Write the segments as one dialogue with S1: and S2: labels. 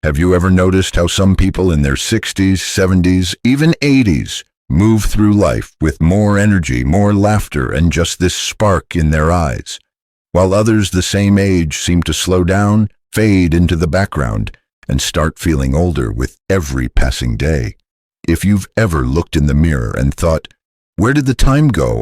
S1: Have you ever noticed how some people in their 60s, 70s, even 80s move through life with more energy, more laughter, and just this spark in their eyes, while others the same age seem to slow down, fade into the background, and start feeling older with every passing day? If you've ever looked in the mirror and thought, "Where did the time go?"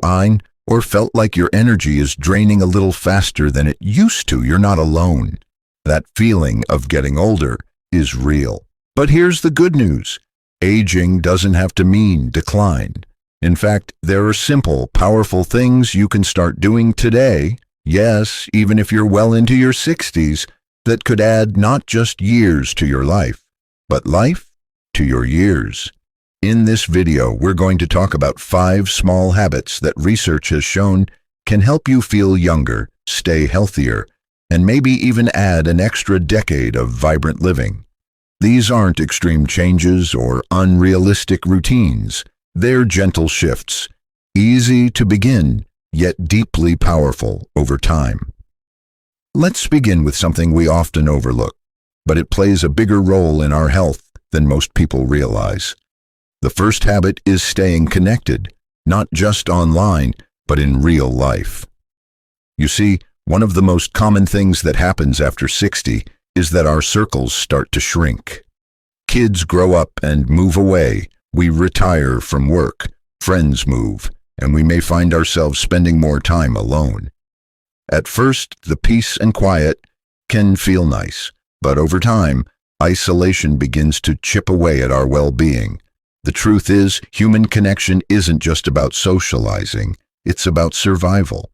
S1: or felt like your energy is draining a little faster than it used to, you're not alone. That feeling of getting older is real. But here's the good news. Aging doesn't have to mean decline. In fact, there are simple, powerful things you can start doing today, yes, even if you're well into your 60s, that could add not just years to your life, but life to your years. In this video, we're going to talk about 5 small habits that research has shown can help you feel younger, stay healthier, and maybe even add an extra decade of vibrant living. These aren't extreme changes or unrealistic routines. They're gentle shifts, easy to begin, yet deeply powerful over time. Let's begin with something we often overlook, but it plays a bigger role in our health than most people realize. The first habit is staying connected, not just online, but in real life. You see, one of the most common things that happens after 60 is that our circles start to shrink. Kids grow up and move away. We retire from work, friends move, and we may find ourselves spending more time alone. At first, the peace and quiet can feel nice, but over time, isolation begins to chip away at our well-being. The truth is, human connection isn't just about socializing, it's about survival.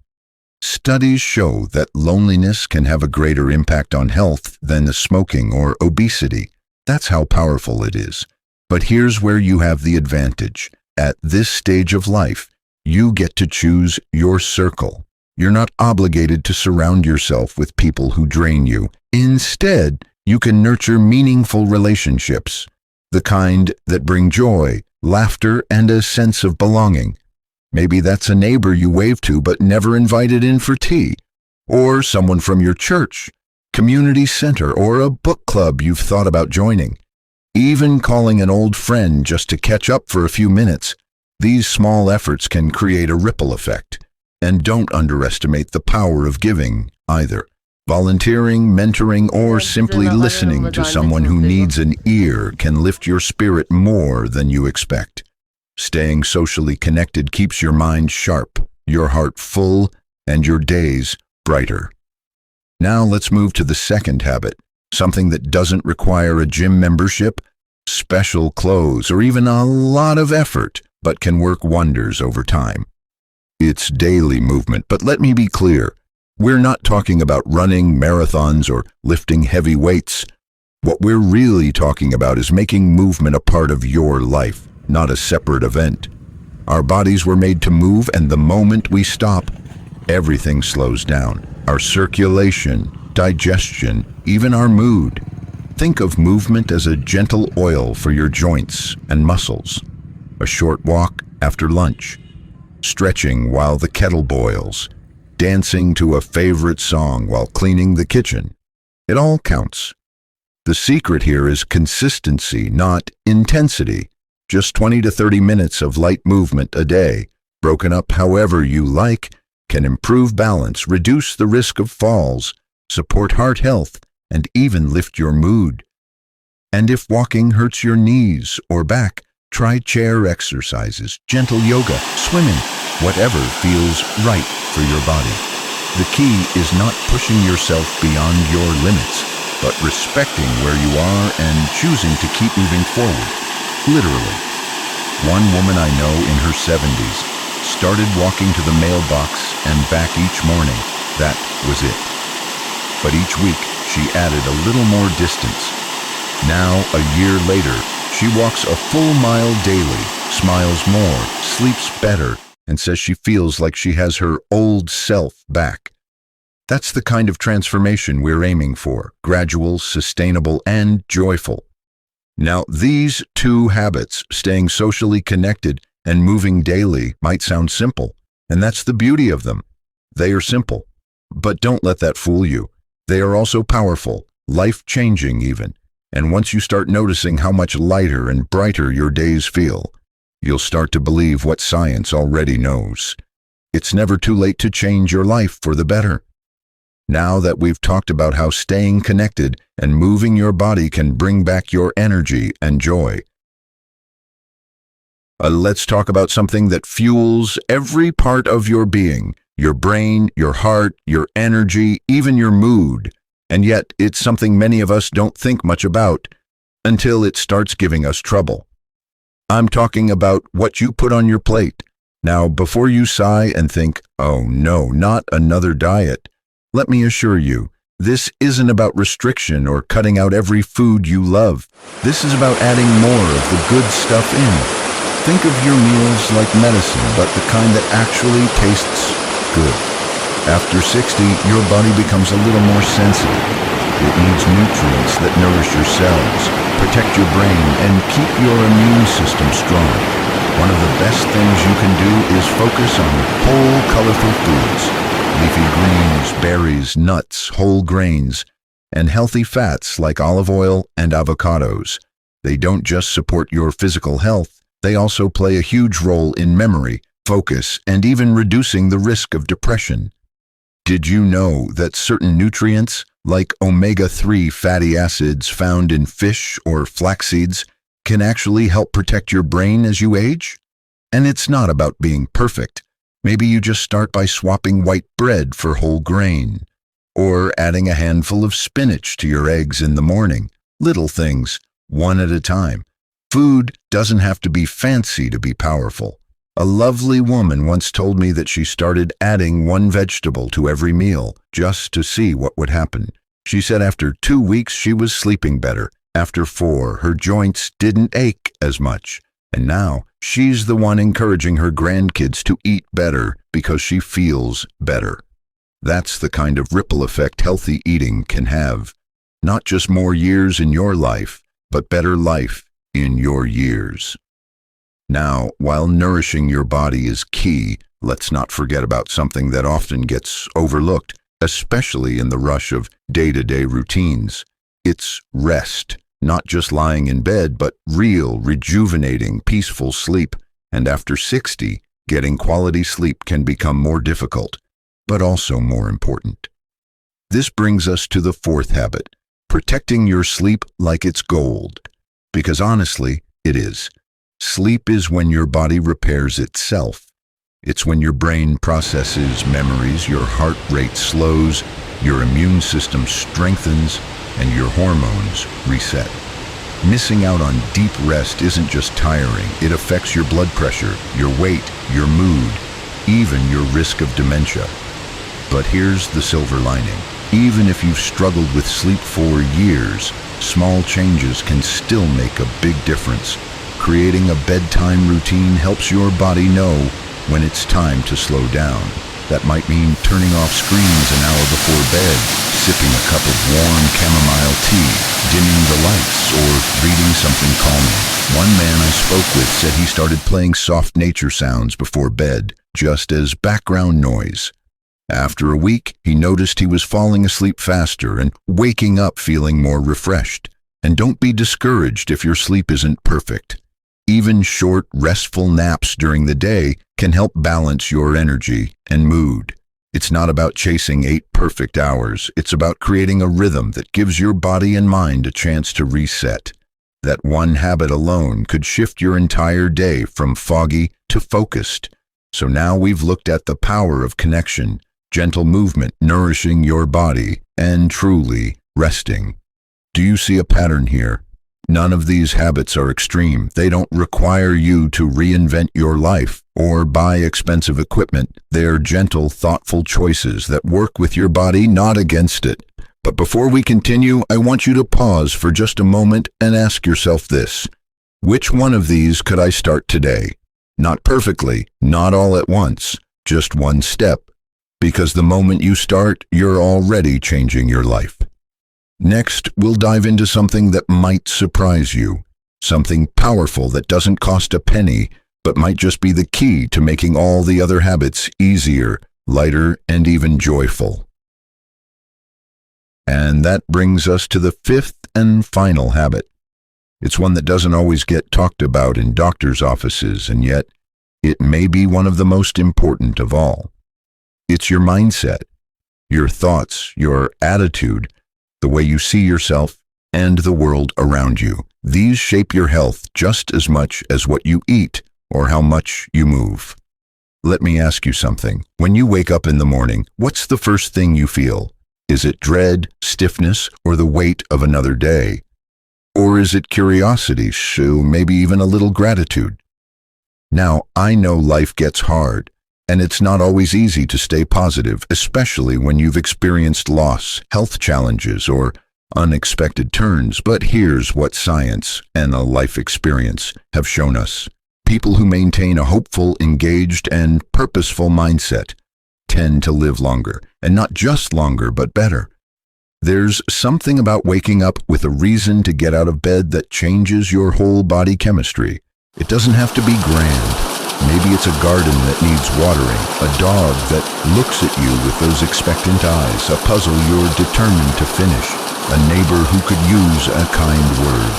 S1: Studies show that loneliness can have a greater impact on health than the smoking or obesity. That's how powerful it is. But here's where you have the advantage. At this stage of life, you get to choose your circle. You're not obligated to surround yourself with people who drain you. Instead, you can nurture meaningful relationships, the kind that bring joy, laughter, and a sense of belonging. Maybe that's a neighbor you wave to but never invited in for tea, or someone from your church, community center, or a book club you've thought about joining. Even calling an old friend just to catch up for a few minutes, these small efforts can create a ripple effect. And don't underestimate the power of giving, either. Volunteering, mentoring, or simply listening to someone who needs an ear can lift your spirit more than you expect. Staying socially connected keeps your mind sharp, your heart full, and your days brighter. Now let's move to the second habit, something that doesn't require a gym membership, special clothes, or even a lot of effort, but can work wonders over time. It's daily movement, but let me be clear. We're not talking about running marathons or lifting heavy weights. What we're really talking about is making movement a part of your life, not a separate event. Our bodies were made to move, and the moment we stop, everything slows down. Our circulation, digestion, even our mood. Think of movement as a gentle oil for your joints and muscles. A short walk after lunch, stretching while the kettle boils, dancing to a favorite song while cleaning the kitchen. It all counts. The secret here is consistency, not intensity. Just 20 to 30 minutes of light movement a day, broken up however you like, can improve balance, reduce the risk of falls, support heart health, and even lift your mood. And if walking hurts your knees or back, try chair exercises, gentle yoga, swimming, whatever feels right for your body. The key is not pushing yourself beyond your limits, but respecting where you are and choosing to keep moving forward, literally. One woman I know in her 70s started walking to the mailbox and back each morning. That was it. But each week, she added a little more distance. Now, a year later, she walks a full mile daily, smiles more, sleeps better, and says she feels like she has her old self back. That's the kind of transformation we're aiming for, gradual, sustainable, and joyful. Now, these 2 habits, staying socially connected and moving daily, might sound simple, and that's the beauty of them. They are simple, but don't let that fool you. They are also powerful, life-changing even. And once you start noticing how much lighter and brighter your days feel, you'll start to believe what science already knows. It's never too late to change your life for the better. Now that we've talked about how staying connected and moving your body can bring back your energy and joy, let's talk about something that fuels every part of your being, your brain, your heart, your energy, even your mood. And yet, it's something many of us don't think much about until it starts giving us trouble. I'm talking about what you put on your plate. Now, before you sigh and think, "Oh no, not another diet," let me assure you, this isn't about restriction or cutting out every food you love. This is about adding more of the good stuff in. Think of your meals like medicine, but the kind that actually tastes good. After 60, your body becomes a little more sensitive. It needs nutrients that nourish your cells, protect your brain, and keep your immune system strong. One of the best things you can do is focus on whole, colorful foods. Leafy greens, berries, nuts, whole grains, and healthy fats like olive oil and avocados. They don't just support your physical health, they also play a huge role in memory, focus, and even reducing the risk of depression. Did you know that certain nutrients, like omega-3 fatty acids found in fish or flax seeds, can actually help protect your brain as you age? And it's not about being perfect. Maybe you just start by swapping white bread for whole grain, or adding a handful of spinach to your eggs in the morning. Little things, one at a time. Food doesn't have to be fancy to be powerful. A lovely woman once told me that she started adding one vegetable to every meal just to see what would happen. She said after 2 weeks she was sleeping better. After 4, her joints didn't ache as much. And now she's the one encouraging her grandkids to eat better because she feels better. That's the kind of ripple effect healthy eating can have. Not just more years in your life, but better life in your years. Now, while nourishing your body is key, let's not forget about something that often gets overlooked, especially in the rush of day-to-day routines. It's rest, not just lying in bed, but real, rejuvenating, peaceful sleep. And after 60, getting quality sleep can become more difficult, but also more important. This brings us to the 4th habit, protecting your sleep like it's gold. Because honestly, it is. Sleep is when your body repairs itself. It's when your brain processes memories, your heart rate slows, your immune system strengthens, and your hormones reset. Missing out on deep rest isn't just tiring, it affects your blood pressure, your weight, your mood, even your risk of dementia. But here's the silver lining. Even if you've struggled with sleep for years, small changes can still make a big difference. Creating a bedtime routine helps your body know when it's time to slow down. That might mean turning off screens an hour before bed, sipping a cup of warm chamomile tea, dimming the lights, or reading something calming. One man I spoke with said he started playing soft nature sounds before bed, just as background noise. After a week, he noticed he was falling asleep faster and waking up feeling more refreshed. And don't be discouraged if your sleep isn't perfect. Even short, restful naps during the day can help balance your energy and mood. It's not about chasing 8 perfect hours. It's about creating a rhythm that gives your body and mind a chance to reset. That one habit alone could shift your entire day from foggy to focused. So now we've looked at the power of connection, gentle movement, nourishing your body, and truly resting. Do you see a pattern here? None of these habits are extreme. They don't require you to reinvent your life or buy expensive equipment. They're gentle, thoughtful choices that work with your body, not against it. But before we continue, I want you to pause for just a moment and ask yourself this. Which one of these could I start today? Not perfectly, not all at once, just one step. Because the moment you start, you're already changing your life. Next, we'll dive into something that might surprise you. Something powerful that doesn't cost a penny, but might just be the key to making all the other habits easier, lighter, and even joyful. And that brings us to the fifth and final habit. It's one that doesn't always get talked about in doctors' offices, and yet it may be one of the most important of all. It's your mindset, your thoughts, your attitude, the way you see yourself and the world around you. These shape your health just as much as what you eat or how much you move. Let me ask you something. When you wake up in the morning, what's the first thing you feel? Is it dread, stiffness, or the weight of another day? Or is it curiosity, maybe even a little gratitude? Now, I know life gets hard, and it's not always easy to stay positive, especially when you've experienced loss, health challenges, or unexpected turns. But here's what science and a life experience have shown us. People who maintain a hopeful, engaged, and purposeful mindset tend to live longer, and not just longer, but better. There's something about waking up with a reason to get out of bed that changes your whole body chemistry. It doesn't have to be grand. Maybe it's a garden that needs watering, a dog that looks at you with those expectant eyes, a puzzle you're determined to finish, a neighbor who could use a kind word.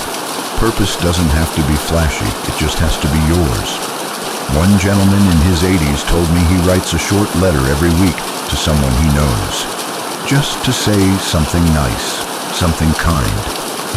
S1: Purpose doesn't have to be flashy, it just has to be yours. One gentleman in his 80s told me he writes a short letter every week to someone he knows, just to say something nice, something kind.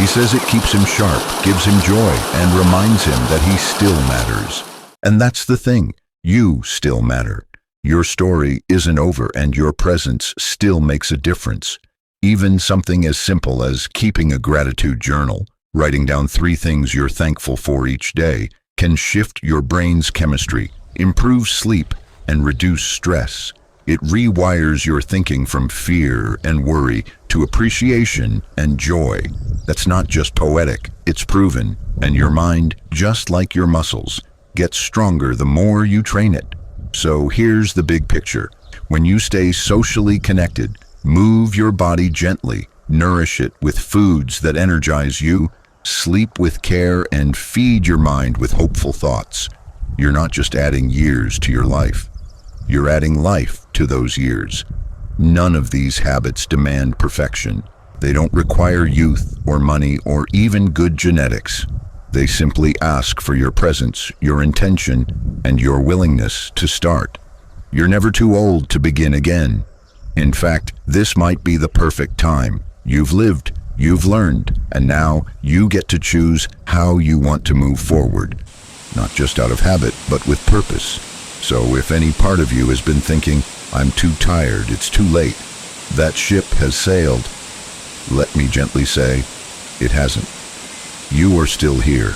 S1: He says it keeps him sharp, gives him joy, and reminds him that he still matters. And that's the thing, you still matter. Your story isn't over, and your presence still makes a difference. Even something as simple as keeping a gratitude journal, writing down 3 things you're thankful for each day, can shift your brain's chemistry, improve sleep, and reduce stress. It rewires your thinking from fear and worry to appreciation and joy. That's not just poetic, it's proven, and your mind, just like your muscles, gets stronger the more you train it. So here's the big picture. When you stay socially connected, move your body gently, nourish it with foods that energize you, sleep with care, and feed your mind with hopeful thoughts. You're not just adding years to your life. You're adding life to those years. None of these habits demand perfection. They don't require youth or money or even good genetics. They simply ask for your presence, your intention, and your willingness to start. You're never too old to begin again. In fact, this might be the perfect time. You've lived, you've learned, and now you get to choose how you want to move forward. Not just out of habit, but with purpose. So if any part of you has been thinking, I'm too tired, it's too late, that ship has sailed, let me gently say, it hasn't. You are still here.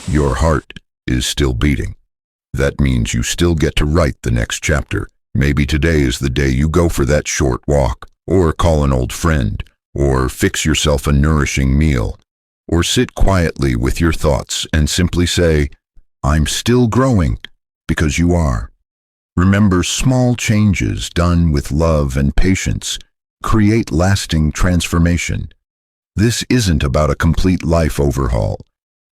S1: Your heart is still beating. That means you still get to write the next chapter. Maybe today is the day you go for that short walk, or call an old friend, or fix yourself a nourishing meal, or sit quietly with your thoughts and simply say, I'm still growing, because you are. Remember, small changes done with love and patience create lasting transformation. This isn't about a complete life overhaul.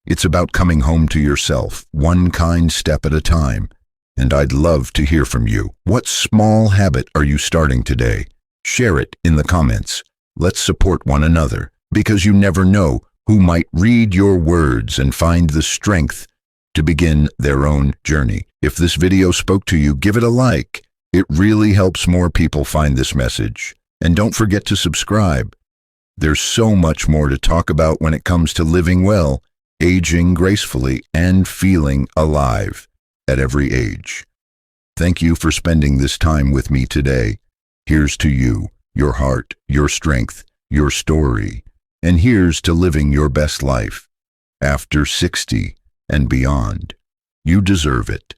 S1: It's about coming home to yourself, one kind step at a time. And I'd love to hear from you. What small habit are you starting today? Share it in the comments. Let's support one another, because you never know who might read your words and find the strength to begin their own journey. If this video spoke to you, give it a like. It really helps more people find this message. And don't forget to subscribe. There's so much more to talk about when it comes to living well, aging gracefully, and feeling alive at every age. Thank you for spending this time with me today. Here's to you, your heart, your strength, your story, and here's to living your best life after 60 and beyond. You deserve it.